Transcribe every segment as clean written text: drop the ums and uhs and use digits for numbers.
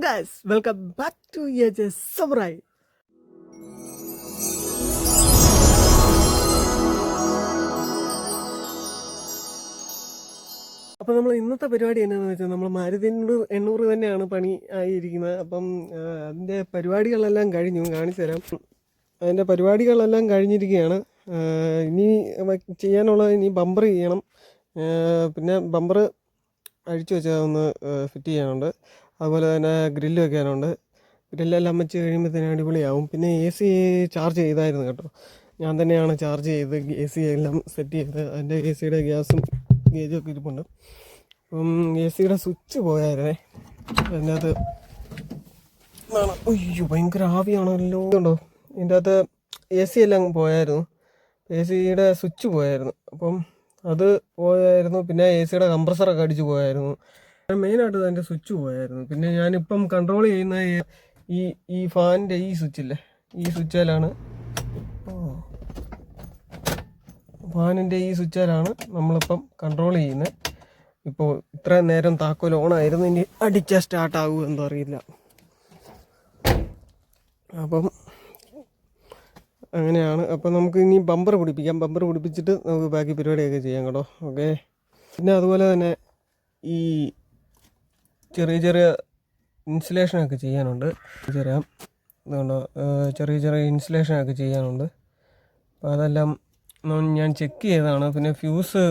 guys, welcome back to EHS Samurai. അപ്പോൾ നമ്മൾ ഇന്നത്തെ പരിപാടി എന്നാന്ന് വെച്ചാൽ നമ്മൾ മാരുതി 800 തന്നെയാണ് പണി ആയിരിക്കുന്നത്. അപ്പം അതിൻ്റെ പരിപാടികളെല്ലാം കഴിഞ്ഞു, കാണിച്ചു തരാം. അതിൻ്റെ പരിപാടികളെല്ലാം കഴിഞ്ഞിരിക്കുകയാണ്. ഇനി ചെയ്യാനുള്ളത് ഇനി ബമ്പർ ചെയ്യണം, പിന്നെ ബമ്പർ അഴിച്ചു വെച്ചാൽ ഒന്ന് ഫിറ്റ് ചെയ്യാനുണ്ട്. അതുപോലെ തന്നെ ഗ്രില്ല് വെക്കാനുണ്ട്. ഗ്രില്ലെല്ലാം വെച്ച് കഴിയുമ്പോഴത്തേനും അടിപൊളിയാവും. പിന്നെ AC ചാർജ് ചെയ്തായിരുന്നു കേട്ടോ, ഞാൻ തന്നെയാണ് ചാർജ് ചെയ്ത് AC എല്ലാം സെറ്റ് ചെയ്ത്. അതിൻ്റെ ACയുടെ ഗ്യാസും ഗേജും ഒക്കെ ഇരിപ്പുണ്ട്. അപ്പം ACയുടെ സ്വിച്ച് പോയായിരുന്നേ, അതിനകത്ത് അയ്യോ ഭയങ്കര ആവിയാണല്ലോ. ഉണ്ടോ ഇതിൻ്റെ അകത്ത് AC എല്ലാം പോയായിരുന്നു, ACയുടെ സ്വിച്ച് പോയായിരുന്നു. അപ്പം അത് പോയായിരുന്നു. പിന്നെ ACയുടെ കംപ്രസറൊക്കെ അടിച്ച് പോയായിരുന്നു. മെയിനായിട്ട് അതിൻ്റെ സ്വിച്ച് പോയായിരുന്നു. പിന്നെ ഞാനിപ്പം കൺട്രോൾ ചെയ്യുന്ന ഈ ഫാനിൻ്റെ ഈ സ്വിച്ചില്ലേ, ഈ സ്വിച്ചിലാണ്, ഫാനിൻ്റെ ഈ സ്വിച്ചിലാണ് നമ്മളിപ്പം കൺട്രോൾ ചെയ്യുന്നത്. ഇപ്പോൾ ഇത്രയും നേരം താക്കോൽ ഓണായിരുന്നു, ഇനി അടിച്ചാൽ സ്റ്റാർട്ടാകുമോ എന്തോ അറിയില്ല. അപ്പം അങ്ങനെയാണ്. അപ്പം നമുക്ക് ഇനി ബമ്പർ പിടിപ്പിക്കാം. ബമ്പർ പിടിപ്പിച്ചിട്ട് നമുക്ക് ബാക്കി പരിപാടിയൊക്കെ ചെയ്യാം കേട്ടോ. ഓക്കെ. പിന്നെ അതുപോലെ തന്നെ ഈ ചെറിയ ചെറിയ ഇൻസുലേഷനൊക്കെ ചെയ്യാനുണ്ട്. തരാം, അതുകൊണ്ടോ ചെറിയ ചെറിയ ഇൻസുലേഷനൊക്കെ ചെയ്യാനുണ്ട്. അപ്പോൾ അതെല്ലാം ഞാൻ ചെക്ക് ചെയ്തതാണ്. പിന്നെ ഫ്യൂസ്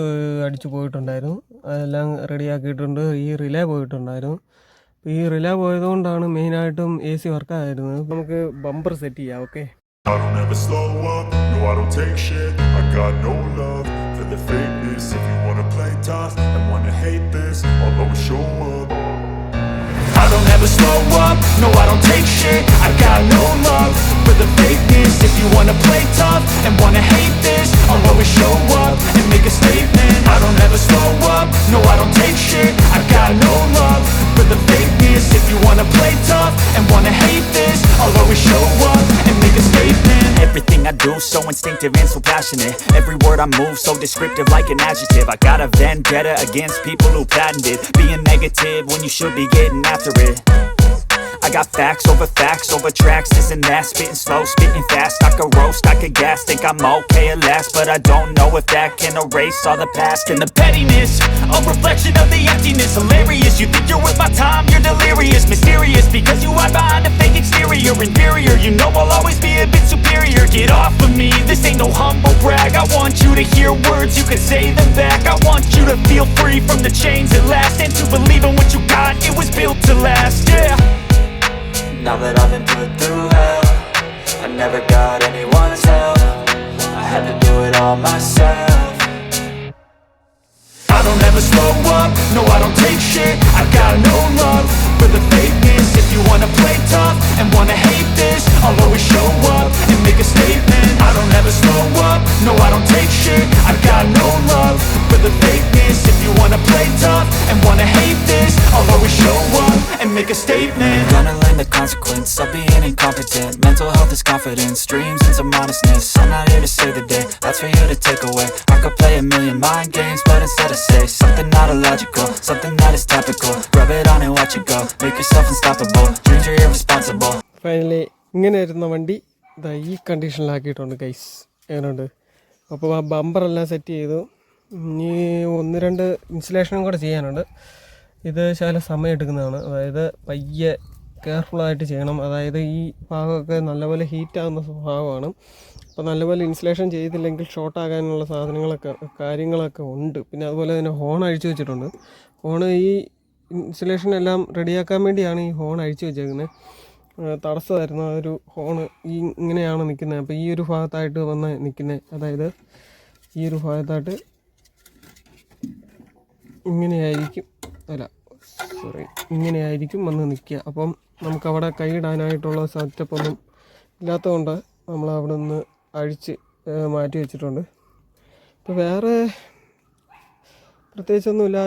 അടിച്ചു പോയിട്ടുണ്ടായിരുന്നു, അതെല്ലാം റെഡിയാക്കിയിട്ടുണ്ട്. ഈ റിലേ പോയിട്ടുണ്ടായിരുന്നു. അപ്പോൾ ഈ റിലേ പോയതുകൊണ്ടാണ് മെയിനായിട്ടും AC വർക്കായിരുന്നത്. നമുക്ക് ബമ്പർ സെറ്റ് ചെയ്യാം. Okay. I don't ever slow up, no I don't take shit. I got no love for the fakeness. If you wanna play tough and wanna hate this, I'll always show up. I don't ever slow up, no I don't take shit. I got no love for the fakeness. If you wanna play tough and wanna hate this, I'll always show up and make a statement. I don't ever slow up, no I don't take shit. I got no love for the fakeness. If you wanna play tough and wanna hate this, I'll always show up and make a statement. Everything I do so instinctive and so passionate. Every word I move so descriptive like an adjective. I got a vendetta against people who patented being negative when you should be getting after it. I got facts over tracks, this and that. Spitting slow, spitting fast. I could roast, I could gas. Think I'm okay at last, but I don't know if that can erase all the past. And the pettiness, a reflection of the emptiness. Hilarious, you think you're worth my time, you're delirious. Mysterious, because you hide behind a fake exterior. Inferior, you know I'll always be a bit superior. Get off of me, this ain't no humble brag. I want you to hear words, you can say them back. I want you to feel free from the chains at last, and to believe in what you got, it was built to last, yeah. Now that I've been put through hell, I never got anyone's help. I had to do it all myself. I don't ever slow up, no I don't take shit. I got no love for the fakeness. If you wanna play tough and wanna hate this, I'll always show up and make a statement. I don't ever slow up, no I don't take shit. I got no love for the fakeness. If you wanna play tough and wanna hate this, I'll always show up and make a statement. Gonna learn the consequence of being incompetent. Mental health is confidence, dreams and some honestness. I'm not here to save the day, that's for you to take away. I could play a million mind games, but instead I say something not illogical, something that is topical. Rub it on and watch it go, make yourself unstoppable. Dreams are irresponsible. Finally ഇങ്ങനെ വരുന്ന വണ്ടി ഇതാ ഈ കണ്ടീഷനിലാക്കിയിട്ടുണ്ട് guys. എങ്ങനെയുണ്ട്? അപ്പോൾ ആ ബമ്പറെല്ലാം set ചെയ്തു. ഇനി 1-2 ഇൻസുലേഷനും കൂടെ ചെയ്യാനുണ്ട്. ഇത് ശകലം സമയം എടുക്കുന്നതാണ്, അതായത് പയ്യെ കെയർഫുള്ളായിട്ട് ചെയ്യണം. അതായത് ഈ ഭാഗമൊക്കെ നല്ലപോലെ ഹീറ്റാകുന്ന ഭാഗമാണ്. അപ്പോൾ നല്ലപോലെ ഇൻസുലേഷൻ ചെയ്തില്ലെങ്കിൽ ഷോർട്ടാകാനുള്ള കാര്യങ്ങളൊക്കെ ഉണ്ട്. പിന്നെ അതുപോലെ തന്നെ ഹോൺ അഴിച്ചു വെച്ചിട്ടുണ്ട്. ഹോണ് ഈ ഇൻസുലേഷനെല്ലാം റെഡിയാക്കാൻ വേണ്ടിയാണ് ഈ ഹോൺ അഴിച്ചു വെച്ചേക്കുന്നത്. തടസ്സമായിരുന്നു ആ ഒരു ഹോണ്. ഇങ്ങനെയാണ് നിൽക്കുന്നത്. അപ്പോൾ ഈ ഒരു ഭാഗത്തായിട്ട് വന്ന് നിൽക്കുന്നത്, അതായത് ഈ ഒരു ഭാഗത്തായിട്ട് ഇങ്ങനെയായിരിക്കും വന്ന് നിൽക്കുക. അപ്പം നമുക്കവിടെ കൈയിടാനായിട്ടുള്ള സെറ്റപ്പൊന്നും ഇല്ലാത്തതുകൊണ്ട് നമ്മൾ അവിടെ നിന്ന് അഴിച്ച് മാറ്റി വെച്ചിട്ടുണ്ട്. ഇപ്പോൾ വേറെ പ്രത്യേകിച്ചൊന്നുമില്ല.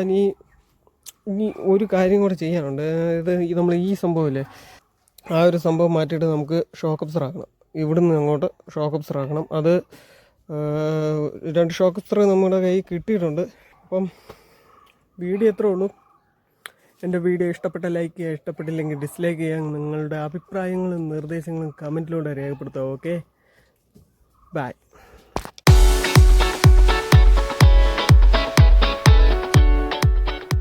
ഇനി ഒരു കാര്യം കൂടെ ചെയ്യാനുണ്ട്. ഇത് നമ്മൾ ഈ സംഭവമില്ലേ, ആ ഒരു സംഭവം മാറ്റിയിട്ട് നമുക്ക് ഷോക്ക് അബ്സർ ആക്കണം. ഇവിടുന്ന് അങ്ങോട്ട് ഷോക്ക് അബ്സർ ആക്കണം. അത് 2 ഷോക്ക് അബ്സർ നമ്മുടെ കയ്യിൽ കിട്ടിയിട്ടുണ്ട്. അപ്പം വീഡിയോ എത്രേ ഉള്ളൂ. എൻ്റെ വീഡിയോ ഇഷ്ടപ്പെട്ട ലൈക്ക് ചെയ്യുക, ഇഷ്ടപ്പെട്ടില്ലെങ്കിൽ ഡിസ്ലൈക്ക് ചെയ്യുക. നിങ്ങളുടെ അഭിപ്രായങ്ങളും നിർദ്ദേശങ്ങളും കമൻറ്റിലൂടെ രേഖപ്പെടുത്തുക. Okay, by.